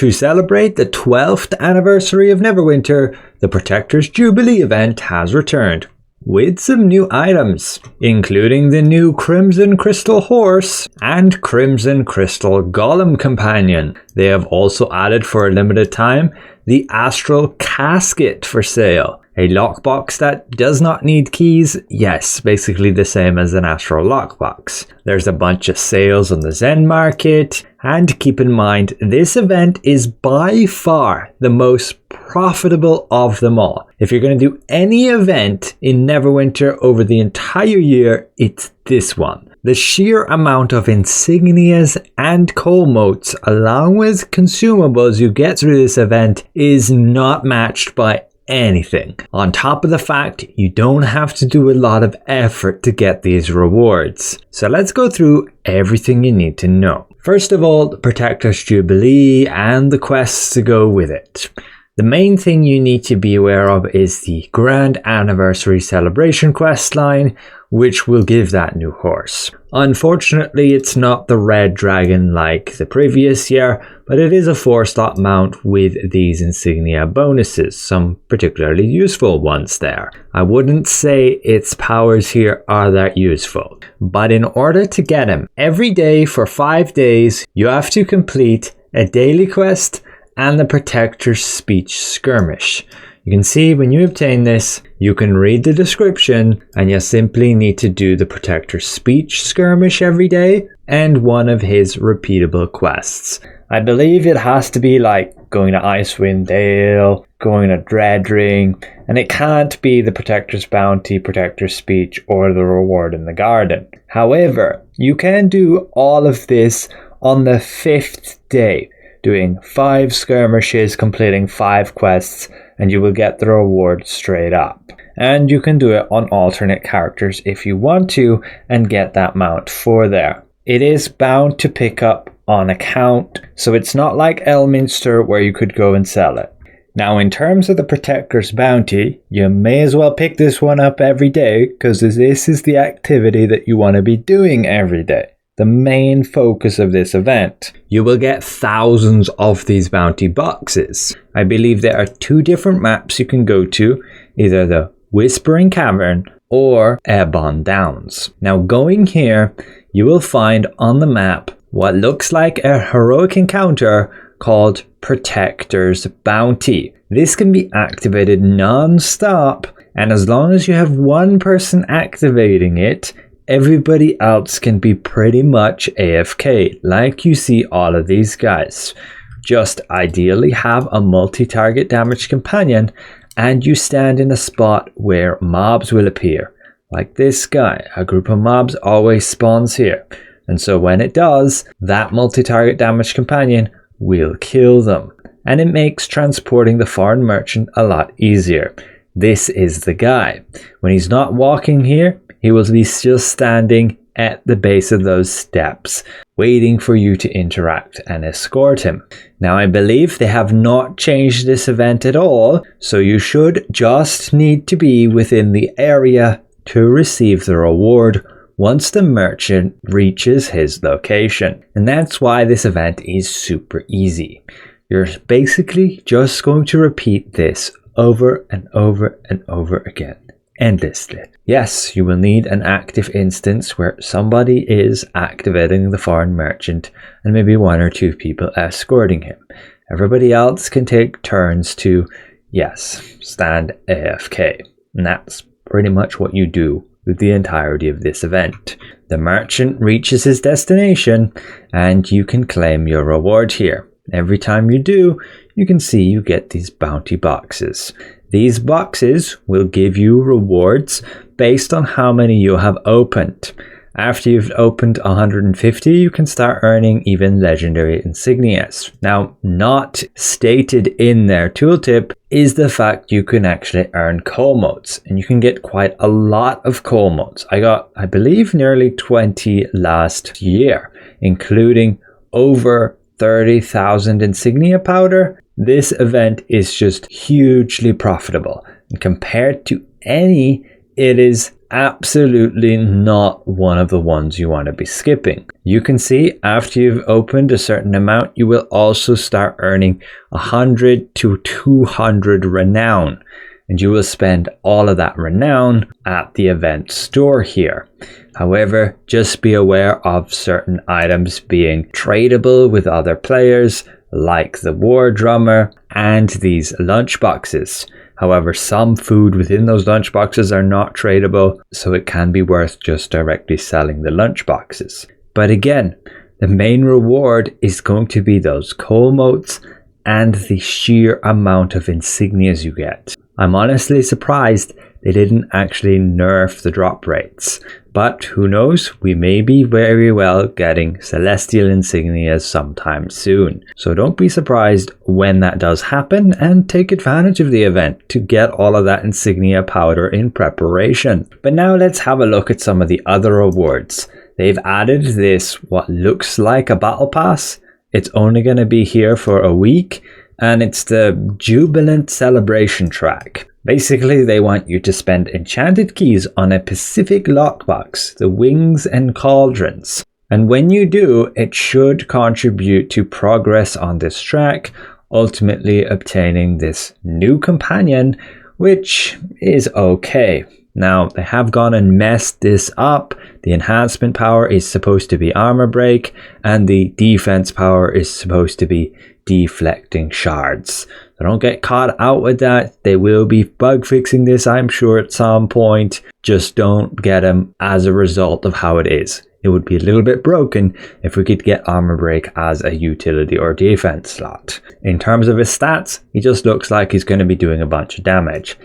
To celebrate the 12th anniversary of Neverwinter, the Protector's Jubilee event has returned, with some new items, including the new Crimson Crystal Horse and Crimson Crystal Golem Companion. They have also added for a limited time the Astral Casket for sale, a lockbox that does not need keys. Yes, basically the same as an Astral lockbox. There's a bunch of sales on the Zen Market, and keep in mind this event is by far the most profitable of them all. If you're going to do any event in Neverwinter over the entire year, it's this one. The sheer amount of insignias and coal motes along with consumables you get through this event is not matched by anything. On top of the fact you don't have to do a lot of effort to get these rewards. So let's go through everything you need to know. First of all, the Protector's Jubilee and the quests to go with it. The main thing you need to be aware of is the Grand Anniversary Celebration quest line, which will give that new horse. Unfortunately, it's not the red dragon like the previous year, but it is a 4-slot mount with these insignia bonuses, some particularly useful ones there. I wouldn't say its powers here are that useful, but in order to get him, every day for 5 days, you have to complete a daily quest and the Protector's Speech Skirmish. You can see when you obtain this, you can read the description and you simply need to do the Protector's Speech Skirmish every day and one of his repeatable quests. I believe it has to be like going to Icewind Dale, going to Dreadring, and it can't be the Protector's Bounty, Protector's Speech, or the Reward in the Garden. However, you can do all of this on the 5th day, doing 5 skirmishes, completing 5 quests, and you will get the reward straight up. And you can do it on alternate characters if you want to and get that mount for there. It is bound to pick up on account, so it's not like Elminster where you could go and sell it. Now in terms of the Protector's Bounty, you may as well pick this one up every day because this is the activity that you want to be doing every day. The main focus of this event. You will get thousands of these bounty boxes. I believe there are 2 different maps you can go to, either the Whispering Cavern or Ebon Downs. Now going here, you will find on the map what looks like a heroic encounter called Protector's Bounty. This can be activated non-stop, and as long as you have one person activating it, everybody else can be pretty much AFK, like you see all of these guys. Just ideally have a multi-target damage companion and you stand in a spot where mobs will appear. Like this guy, a group of mobs always spawns here. And so when it does, that multi-target damage companion will kill them. And it makes transporting the foreign merchant a lot easier. This is the guy. When he's not walking here, he will be still standing at the base of those steps, waiting for you to interact and escort him. Now I believe they have not changed this event at all, so you should just need to be within the area to receive the reward once the merchant reaches his location. And that's why this event is super easy. You're basically just going to repeat this over and over and over again. Endlessly. Yes, you will need an active instance where somebody is activating the foreign merchant and maybe 1 or 2 people escorting him. Everybody else can take turns to, yes, stand AFK. And that's pretty much what you do with the entirety of this event. The merchant reaches his destination and you can claim your reward here. Every time you do, you can see you get these bounty boxes. These boxes will give you rewards based on how many you have opened. After you've opened 150, you can start earning even legendary insignias. Now, not stated in their tooltip is the fact you can actually earn coal motes, and you can get quite a lot of coal motes. I got, I believe, nearly 20 last year, including over 30,000 insignia powder. This event is just hugely profitable, and compared to any it is absolutely not one of the ones you want to be skipping. You can see after you've opened a certain amount, you will also start earning 100 to 200 renown. And you will spend all of that renown at the event store here. However, just be aware of certain items being tradable with other players, like the war drummer and these lunch boxes. However, some food within those lunch boxes are not tradable, so it can be worth just directly selling the lunch boxes. But again, the main reward is going to be those coal motes and the sheer amount of insignias you get. I'm honestly surprised they didn't actually nerf the drop rates. But who knows, we may be very well getting celestial insignias sometime soon. So don't be surprised when that does happen, and take advantage of the event to get all of that insignia powder in preparation. But now let's have a look at some of the other rewards. They've added this, what looks like a battle pass. It's only going to be here for a week, and it's the Jubilant Celebration track. Basically, they want you to spend enchanted keys on a Pacific lockbox, the Wings and Cauldrons. And when you do, it should contribute to progress on this track, ultimately obtaining this new companion, which is okay. Now, they have gone and messed this up. The enhancement power is supposed to be armor break, and the defense power is supposed to be deflecting shards. So don't get caught out with that. They will be bug fixing this, I'm sure, at some point. Just don't get them as a result of how it is. It would be a little bit broken if we could get armor break as a utility or defense slot. In terms of his stats, he just looks like he's going to be doing a bunch of damage.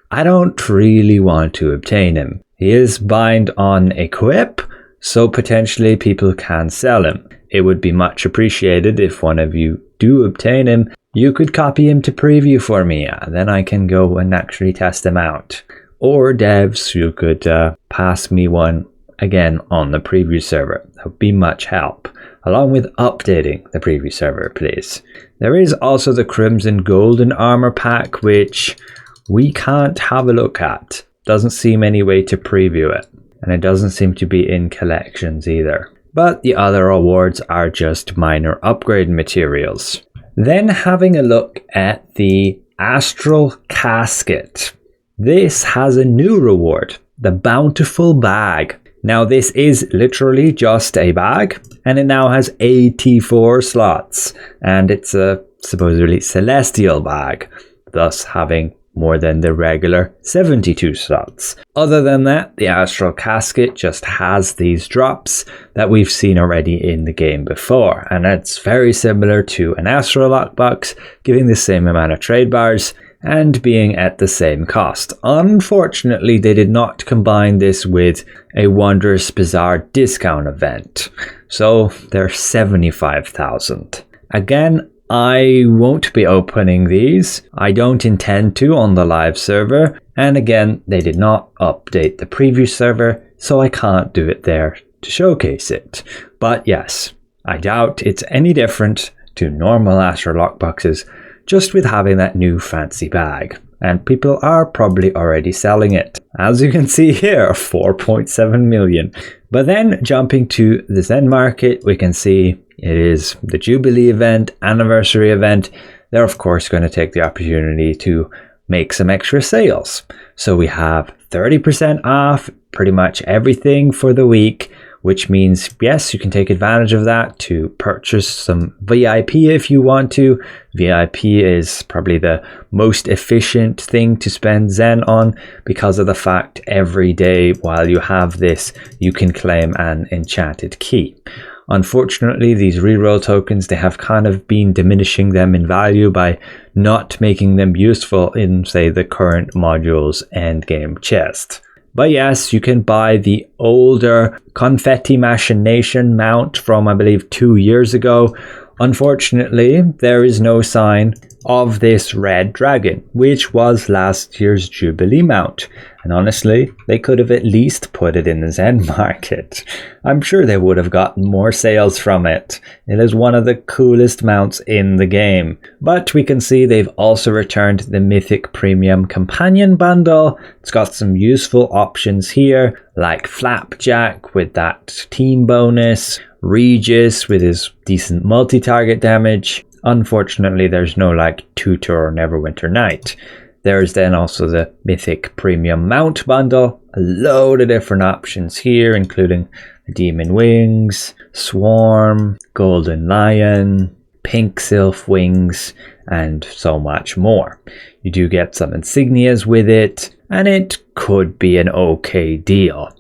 I don't really want to obtain him. He is bind on equip, so potentially people can sell him. It would be much appreciated if one of you do obtain him. You could copy him to preview for me, and then I can go and actually test him out. Or devs, you could pass me one again on the preview server. That would be much help, along with updating the preview server, please. There is also the Crimson Golden Armor Pack, which we can't have a look at. Doesn't seem any way to preview it, and it doesn't seem to be in collections either. But the other awards are just minor upgrade materials. Then having a look at the Astral Casket. This has a new reward, the Bountiful Bag. Now this is literally just a bag, and it now has 84 slots, and it's a supposedly celestial bag, thus having more than the regular 72 slots. Other than that, the Astral Casket just has these drops that we've seen already in the game before, and it's very similar to an Astral Lockbox, giving the same amount of trade bars and being at the same cost. Unfortunately, they did not combine this with a Wondrous Bazaar discount event, so they're 75,000. Again, I won't be opening these. I don't intend to on the live server. And again, they did not update the preview server, so I can't do it there to showcase it. But yes, I doubt it's any different to normal Astral Lockboxes, just with having that new fancy bag. And people are probably already selling it. As you can see here, 4.7 million. But then jumping to the Zen Market, we can see it is the Jubilee event, anniversary event. They're of course going to take the opportunity to make some extra sales. So we have 30% off pretty much everything for the week, which means, yes, you can take advantage of that to purchase some VIP if you want to. VIP is probably the most efficient thing to spend Zen on because of the fact every day while you have this, you can claim an enchanted key. Unfortunately, these reroll tokens, they have kind of been diminishing them in value by not making them useful in, say, the current module's endgame chest. But yes, you can buy the older Confetti Machination mount from, I believe, 2 years ago. Unfortunately, there is no sign of this red dragon, which was last year's Jubilee mount. And honestly, they could have at least put it in the Zen Market. I'm sure they would have gotten more sales from it. It is one of the coolest mounts in the game. But we can see they've also returned the Mythic Premium Companion Bundle. It's got some useful options here, like Flapjack with that team bonus, Regis with his decent multi-target damage. Unfortunately, there's no like Tutor or Neverwinter Knight. There's then also the Mythic Premium Mount Bundle. A load of different options here, including the Demon Wings, Swarm, Golden Lion, Pink Sylph Wings, and so much more. You do get some insignias with it, and it could be an okay deal.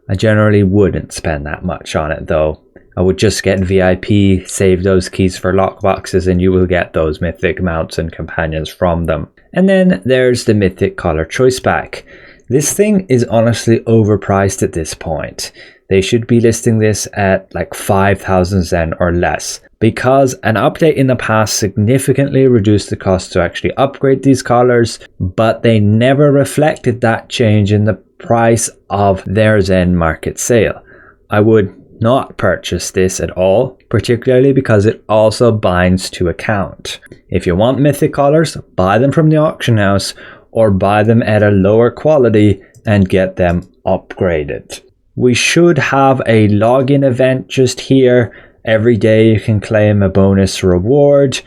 I generally wouldn't spend that much on it though. I would just get VIP, save those keys for lockboxes, and you will get those mythic mounts and companions from them. And then there's the Mythic Color Choice Pack. This thing is honestly overpriced at this point. They should be listing this at like 5,000 Zen or less, because an update in the past significantly reduced the cost to actually upgrade these colors, but they never reflected that change in the price of their Zen Market Sale. I would not purchase this at all, particularly because it also binds to account. If you want mythic colors, buy them from the auction house or buy them at a lower quality and get them upgraded. We should have a login event just here. Every day you can claim a bonus reward,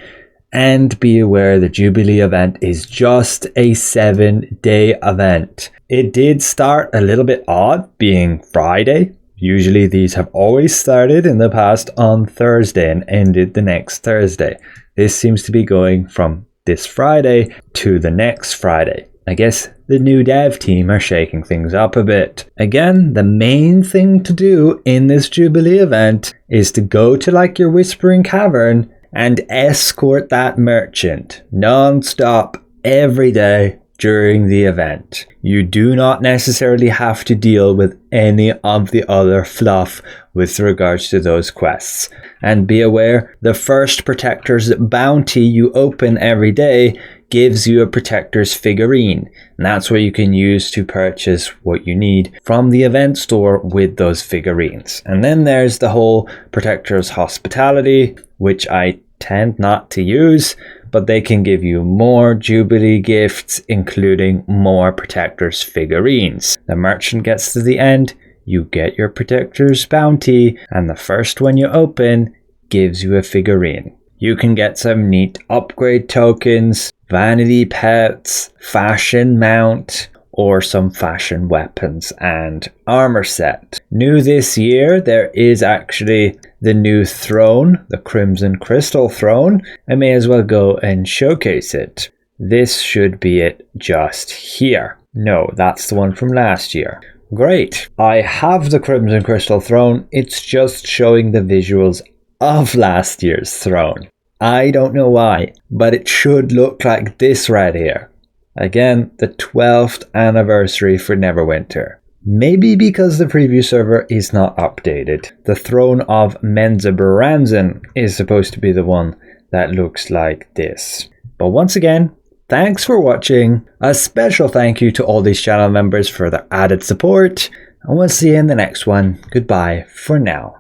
and be aware the Jubilee event is just a 7-day event. It did start a little bit odd being Friday. Usually these have always started in the past on Thursday and ended the next Thursday. This seems to be going from this Friday to the next Friday. I guess the new dev team are shaking things up a bit. Again, the main thing to do in this Jubilee event is to go to like your Whispering Cavern and escort that merchant non-stop every day during the event. You do not necessarily have to deal with any of the other fluff with regards to those quests. And be aware, the first Protector's bounty you open every day gives you a Protector's figurine. And that's what you can use to purchase what you need from the event store with those figurines. And then there's the whole Protector's hospitality, which I tend not to use, but they can give you more Jubilee gifts, including more Protector's figurines. The merchant gets to the end, you get your Protector's bounty, and the first one you open gives you a figurine. You can get some neat upgrade tokens, vanity pets, fashion mount, or some fashion weapons and armor set. New this year, there is actually the new throne, the Crimson Crystal throne. I may as well go and showcase it. This should be it just here. No, that's the one from last year. Great. I have the Crimson Crystal throne. It's just showing the visuals of last year's throne. I don't know why, but it should look like this right here. Again, the 12th anniversary for Neverwinter. Maybe because the preview server is not updated. The throne of Menzoberranzan is supposed to be the one that looks like this. But once again, thanks for watching. A special thank you to all these channel members for their added support. And we'll see you in the next one. Goodbye for now.